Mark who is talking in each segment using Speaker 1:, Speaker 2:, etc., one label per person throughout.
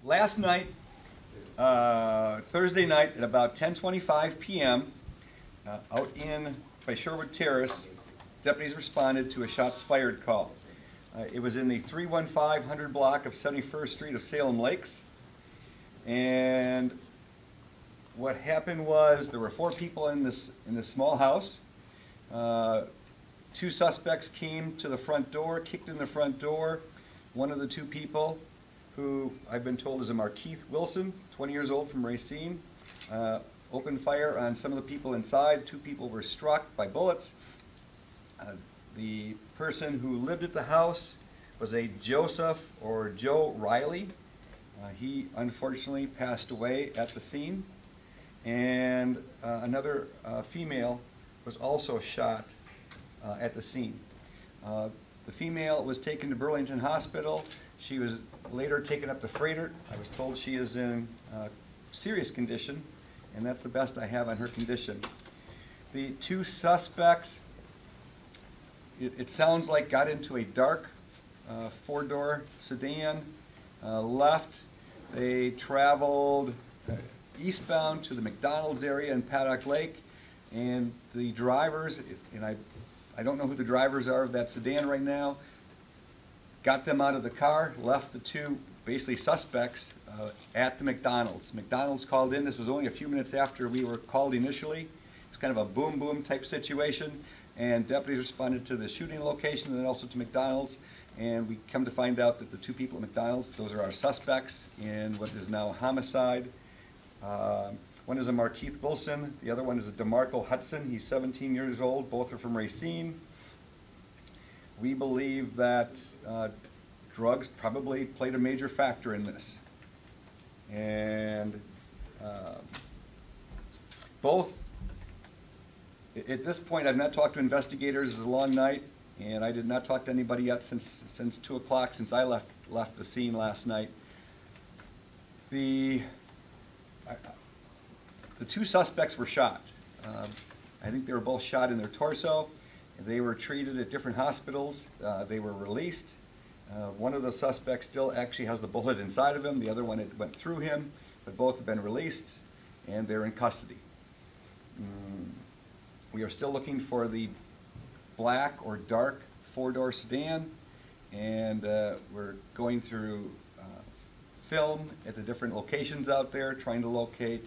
Speaker 1: Last night, Thursday night at about 10:25 p.m., out in by Sherwood Terrace, deputies responded to a shots fired call. It was in the 31500 block of 71st Street of Salem Lakes. And what happened was there were 4 people in this small house. 2 suspects came to the front door, kicked in the front door. One of the 2 people, who I've been told is a Markeith Wilson, 20 years old, from Racine, opened fire on some of the people inside. 2 people were struck by bullets. The person who lived at the house was a Joseph or Joe Riley. He unfortunately passed away at the scene. And another female was also shot at the scene. The female was taken to Burlington Hospital. She was later taken up to Freighter. I was told she is in serious condition, and that's the best I have on her condition. The 2 suspects, it sounds like, got into a dark 4-door sedan, left. They traveled eastbound to the McDonald's area in Paddock Lake, and the drivers, and I don't know who the drivers are of that sedan right now, got them out of the car, left the 2 basically suspects at the McDonald's. McDonald's called in. This was only a few minutes after we were called initially. It's kind of a boom boom type situation, and deputies responded to the shooting location and then also to McDonald's, and we come to find out that the 2 people at McDonald's, those are our suspects in what is now a homicide. One is a Markeith Wilson, the other one is a DeMarco Hudson. He's 17 years old. Both are from Racine. We believe that drugs probably played a major factor in this. And both, at this point, I've not talked to investigators. It's a long night, and I did not talk to anybody yet since 2 o'clock, since I left the scene last night. The 2 suspects were shot. I think they were both shot in their torso. They were treated at different hospitals. They were released. One of the suspects still actually has the bullet inside of him. The other one, it went through him, but both have been released, and they're in custody. We are still looking for the black or dark 4-door sedan, and we're going through film at the different locations out there, trying to locate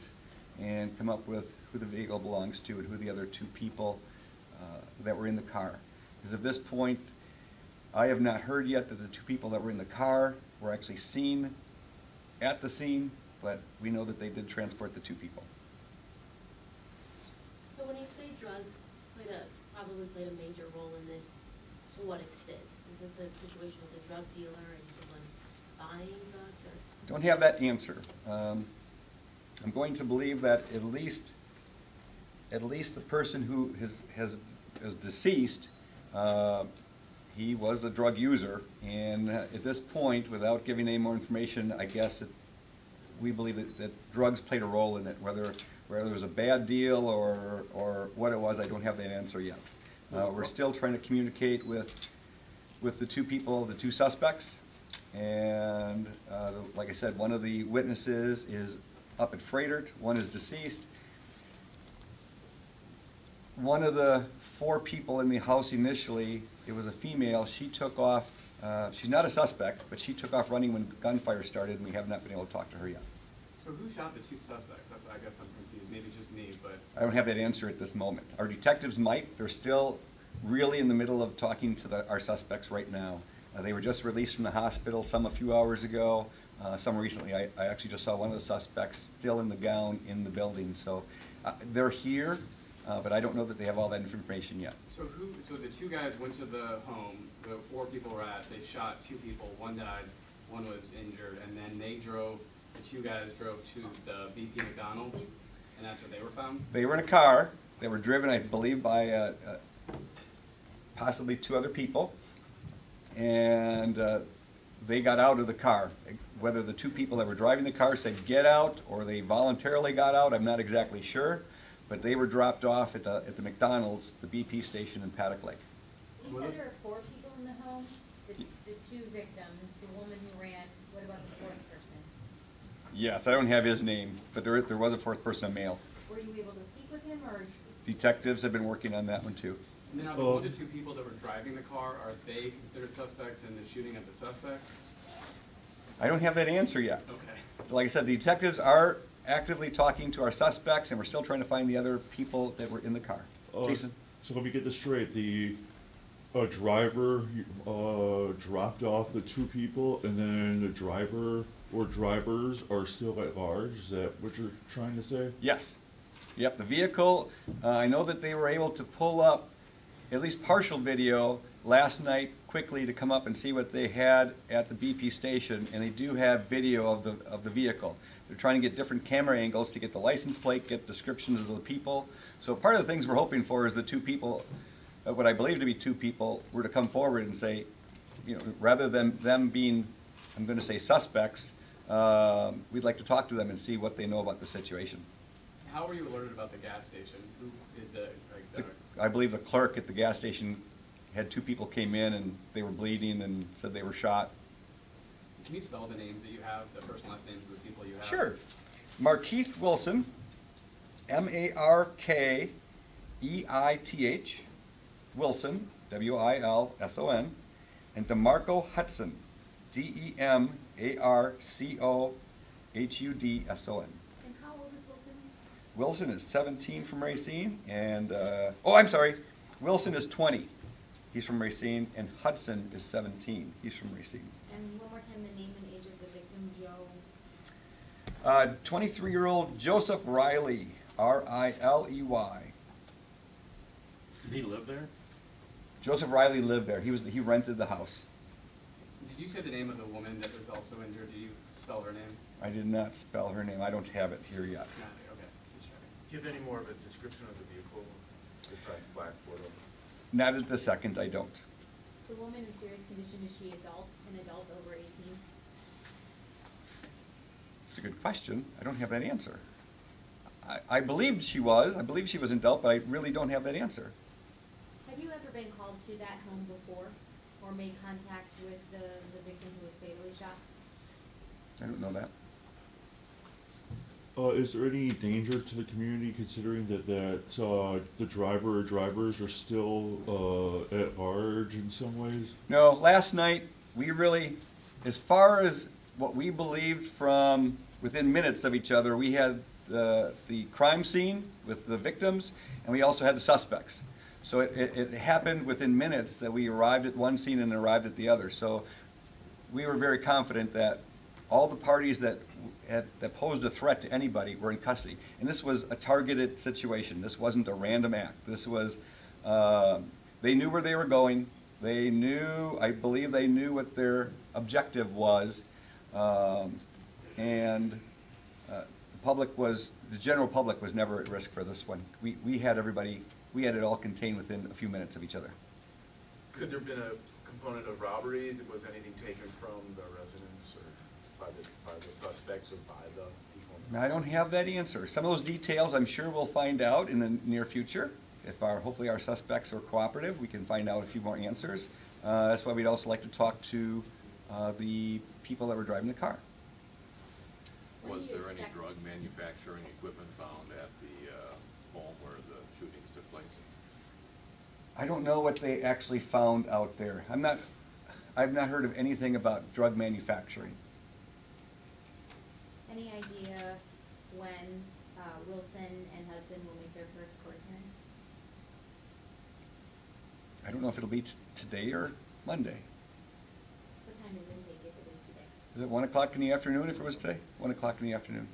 Speaker 1: and come up with who the vehicle belongs to and who the other 2 people that were in the car. Because at this point, I have not heard yet that the 2 people that were in the car were actually seen at the scene, but we know that they did transport the 2 people.
Speaker 2: So when you say drugs probably played a major role in this, to what extent? Is this a situation with a drug dealer and someone buying drugs? Or?
Speaker 1: Don't have that answer. I'm going to believe that at least the person who is deceased, he was a drug user, and at this point, without giving any more information, I guess that we believe that drugs played a role in it. Whether it was a bad deal or what it was, I don't have that answer yet. We're still trying to communicate with the 2 people, the 2 suspects, and like I said, one of the witnesses is up at Freighter, one is deceased. One of the 4 people in the house initially, it was a female. She took off, she's not a suspect, but she took off running when gunfire started, and we have not been able to talk to her yet.
Speaker 3: So who shot the 2 suspects? I guess I'm confused. Maybe just me, but...
Speaker 1: I don't have that answer at this moment. Our detectives might. They're still really in the middle of talking to our suspects right now. They were just released from the hospital, some a few hours ago, some recently. I actually just saw one of the suspects still in the gown in the building. So they're here, but I don't know that they have all that information yet.
Speaker 3: So the 2 guys went to the home, the 4 people were at, they shot 2 people, 1 died, 1 was injured, and then the 2 guys drove to the BP McDonald's, and that's where they were found?
Speaker 1: They were in a car. They were driven, I believe, by possibly 2 other people, and they got out of the car. Whether the 2 people that were driving the car said get out or they voluntarily got out, I'm not exactly sure, but they were dropped off at the McDonald's, the BP station in Paddock Lake.
Speaker 4: You said there are 4 people in the home, the 2 victims, the woman who ran. What about the 4th person?
Speaker 1: Yes, I don't have his name, but there was a fourth person, a male.
Speaker 4: Were you able to speak with him, or?
Speaker 1: Detectives have been working on that one too.
Speaker 3: And then are the 1 to 2 people that were driving the car, are they considered suspects in the shooting of the suspect?
Speaker 1: I don't have that answer yet.
Speaker 3: Okay.
Speaker 1: Like I said, the detectives are actively talking to our suspects, and we're still trying to find the other people that were in the car. Jason?
Speaker 5: So let me get this straight. The driver dropped off the 2 people, and then the driver or drivers are still at large? Is that what you're trying to say?
Speaker 1: Yes. Yep, the vehicle, I know that they were able to pull up at least partial video last night quickly to come up and see what they had at the BP station, and they do have video of the vehicle. They're trying to get different camera angles to get the license plate, get descriptions of the people. So part of the things we're hoping for is the 2 people, what I believe to be 2 people, were to come forward and say, you know, rather than them being, I'm going to say suspects, we'd like to talk to them and see what they know about the situation.
Speaker 3: How were you alerted about the gas station? Who did
Speaker 1: I believe the clerk at the gas station had 2 people came in and they were bleeding and said they were shot.
Speaker 3: Can you spell the names that you have, the first and last names of the people you have?
Speaker 1: Sure. Markeith Wilson, Markeith Wilson, Wilson, and DeMarco Hudson, Demarcohudson.
Speaker 4: And how old is Wilson?
Speaker 1: Wilson is 17 from Racine, and, I'm sorry, Wilson is 20. He's from Racine, and Hudson is 17. He's from Racine.
Speaker 4: And one more time, the name and age of the victim, Joe?
Speaker 1: 23-year-old Joseph Riley, R-I-L-E-Y.
Speaker 6: Did he live there?
Speaker 1: Joseph Riley lived there. He rented the house.
Speaker 3: Did you say the name of the woman that was also injured? Did you spell her name?
Speaker 1: I did not spell her name. I don't have it here yet.
Speaker 3: No, okay, just checking.
Speaker 6: Do you have any more of a description of the vehicle besides black photo?
Speaker 1: Not at the second, I don't.
Speaker 4: The woman in serious condition, is she an adult over 18?
Speaker 1: It's a good question. I don't have that answer. I believe she was. I believe she was an adult, but I really don't have that answer.
Speaker 4: Have you ever been called to that home before, or made contact with the victim who was fatally shot?
Speaker 1: I don't know that.
Speaker 5: Is there any danger to the community considering that the driver or drivers are still at large in some ways?
Speaker 1: No, last night we really, as far as what we believed from within minutes of each other, we had the crime scene with the victims, and we also had the suspects. So it happened within minutes that we arrived at one scene and arrived at the other. So we were very confident that all the parties that posed a threat to anybody were in custody. And this was a targeted situation. This wasn't a random act. This was, they knew where they were going. They knew, I believe they knew what their objective was. The general public was never at risk for this one. We had everybody, we had it all contained within a few minutes of each other.
Speaker 6: Could there have been a component of robbery? Was anything taken from the residents or by the suspects or by the people?
Speaker 1: I don't have that answer. Some of those details I'm sure we'll find out in the near future. If hopefully our suspects are cooperative, we can find out a few more answers. That's why we'd also like to talk to the people that were driving the car.
Speaker 7: Was there any drug manufacturing equipment found at the home where the shootings took place?
Speaker 1: I don't know what they actually found out there. I've not heard of anything about drug manufacturing.
Speaker 4: Any idea when Wilson and Hudson will make their first court hearings?
Speaker 1: I don't know if it'll be today or Monday.
Speaker 4: What time does it take if it is today?
Speaker 1: Is it 1 o'clock in the afternoon if it was today? 1 o'clock in the afternoon.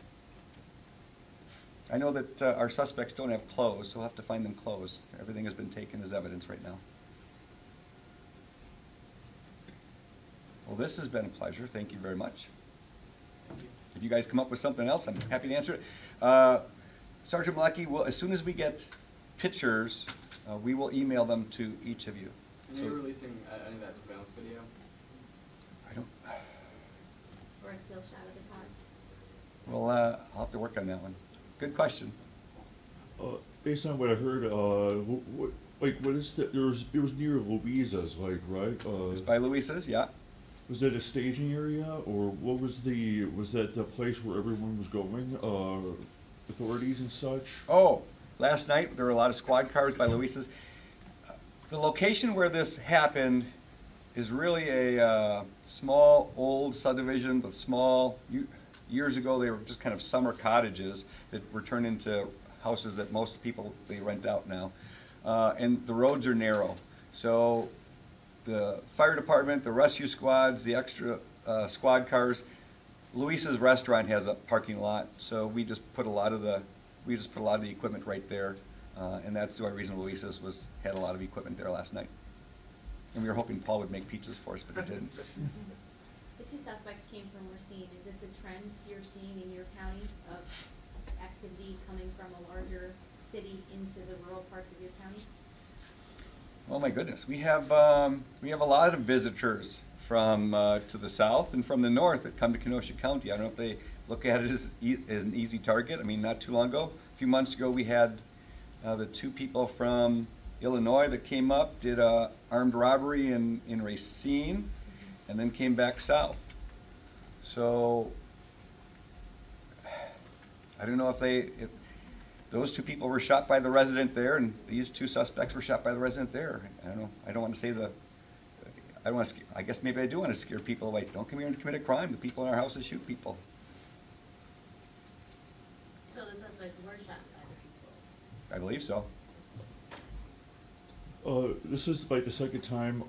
Speaker 1: I know that our suspects don't have clothes, so we'll have to find them clothes. Everything has been taken as evidence right now. Well, this has been a pleasure. Thank you very much. If you guys come up with something else, I'm happy to answer it. Sergeant Malecki, as soon as we get pictures, we will email them to each of you.
Speaker 3: And you're releasing any of that surveillance video?
Speaker 1: I don't.
Speaker 4: Or a still shot of the car?
Speaker 1: Well, I'll have to work on that one. Good question.
Speaker 5: Based on what I heard, what is that? It was near Louisa's, like, right?
Speaker 1: It's by Louisa's, yeah.
Speaker 5: Was it a staging area, or what was was that the place where everyone was going, authorities and such?
Speaker 1: Oh, last night there were a lot of squad cars by Luisa's. The location where this happened is really a small old subdivision with small, years ago they were just kind of summer cottages that were turned into houses that most people, they rent out now. And the roads are narrow. So the fire department, the rescue squads, the extra squad cars, Luisa's restaurant has a parking lot, so we just put a lot of the equipment right there, and that's the only reason Luisa's had a lot of equipment there last night. And we were hoping Paul would make pizzas for us, but he didn't.
Speaker 4: The two suspects came from Racine. Is this a trend you're seeing in your county of activity coming from a larger city into the rural parts of your county?
Speaker 1: Oh my goodness, we have a lot of visitors from to the south and from the north that come to Kenosha County. I don't know if they look at it as an easy target. I mean, not too long ago, a few months ago, we had the two people from Illinois that came up, did a armed robbery in Racine, and then came back south. So I don't know if those two people were shot by the resident there, and these two suspects were shot by the resident there. I don't know. I don't want to say I don't want to. I guess maybe I do want to scare people away. Don't come here and commit a crime. The people in our houses shoot people.
Speaker 2: So the suspects were shot by the people?
Speaker 1: I believe so.
Speaker 5: This is like the second time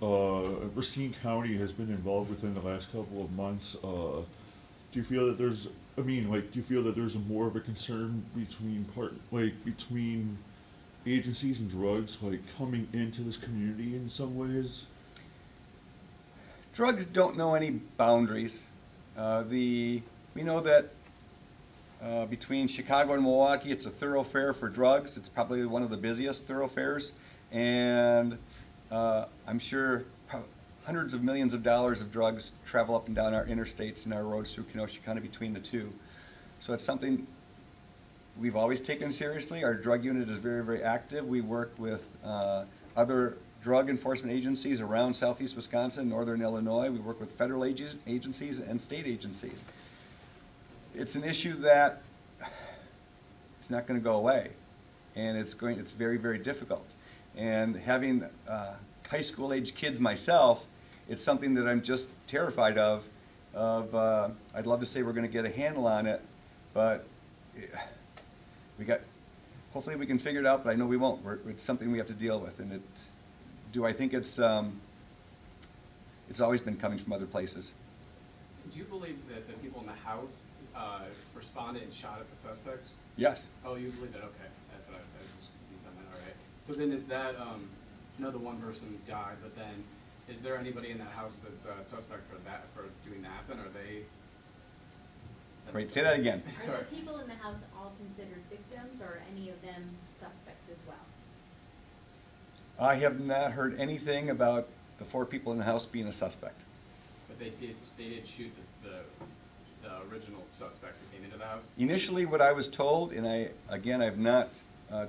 Speaker 5: Racine County has been involved within the last couple of months. Do you feel that there's, do you feel that there's more of a concern between agencies and drugs, coming into this community in some ways?
Speaker 1: Drugs don't know any boundaries. We know that between Chicago and Milwaukee, it's a thoroughfare for drugs. It's probably one of the busiest thoroughfares. And I'm sure hundreds of millions of dollars of drugs travel up and down our interstates and our roads through Kenosha County between the two. So it's something we've always taken seriously. Our drug unit is very, very active. We work with other drug enforcement agencies around southeast Wisconsin, northern Illinois. We work with federal agencies and state agencies. It's an issue that it's not going to go away, and it's very, very difficult. And having high school age kids myself, it's something that I'm just terrified of. I'd love to say we're going to get a handle on it, but hopefully we can figure it out, but I know we won't. It's something we have to deal with. And do I think it's always been coming from other places.
Speaker 3: Do you believe that the people in the house responded and shot at the suspects?
Speaker 1: Yes.
Speaker 3: Oh, you believe that? Okay, that's what I was confused on that. All right. So then, is that the one person died, but then is there anybody in that house that's a suspect for doing that? Then are they?
Speaker 1: Wait, say that again.
Speaker 4: Are the people in the house all considered victims, or any of them suspects as well?
Speaker 1: I have not heard anything about the 4 people in the house being a suspect.
Speaker 3: But they did shoot the original suspect who came into the house?
Speaker 1: Initially, what I was told, and I've not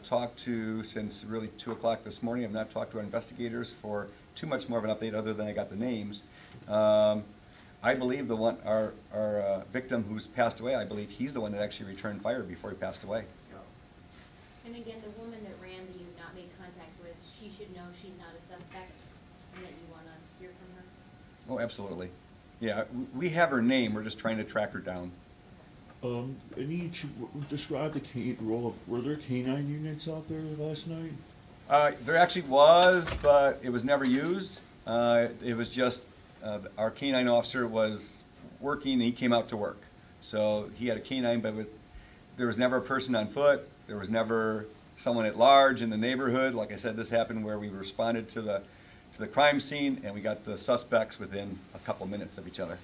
Speaker 1: talked to, since really 2 o'clock this morning, I've not talked to our investigators for too much more of an update other than I got the names. I believe our victim who's passed away, I believe he's the one that actually returned fire before he passed away.
Speaker 4: And again, the woman that ran that you've not made contact with, she should know she's not a suspect and that you want to hear from her?
Speaker 1: Oh, absolutely. Yeah, we have her name. We're just trying to track her down.
Speaker 5: Describe the role of, were there canine units out there last night?
Speaker 1: There actually was, but it was never used. It was just our canine officer was working and he came out to work. So he had a canine, but there was never a person on foot. There was never someone at large in the neighborhood. Like I said, this happened where we responded to the crime scene and we got the suspects within a couple minutes of each other.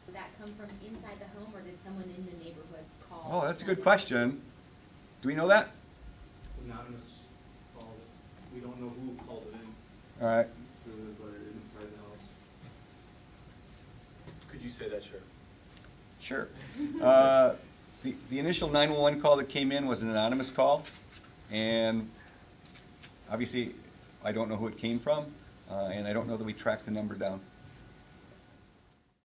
Speaker 4: Did that come from inside the home, or did someone in the neighborhood call?
Speaker 1: Oh, that's a good question. Do we know that?
Speaker 8: Anonymous called it. We don't know who called it in.
Speaker 1: All right.
Speaker 8: But inside the house.
Speaker 6: Could you say that, Sheriff?
Speaker 1: Sure. The initial 911 call that came in was an anonymous call, and obviously I don't know who it came from, and I don't know that we tracked the number down.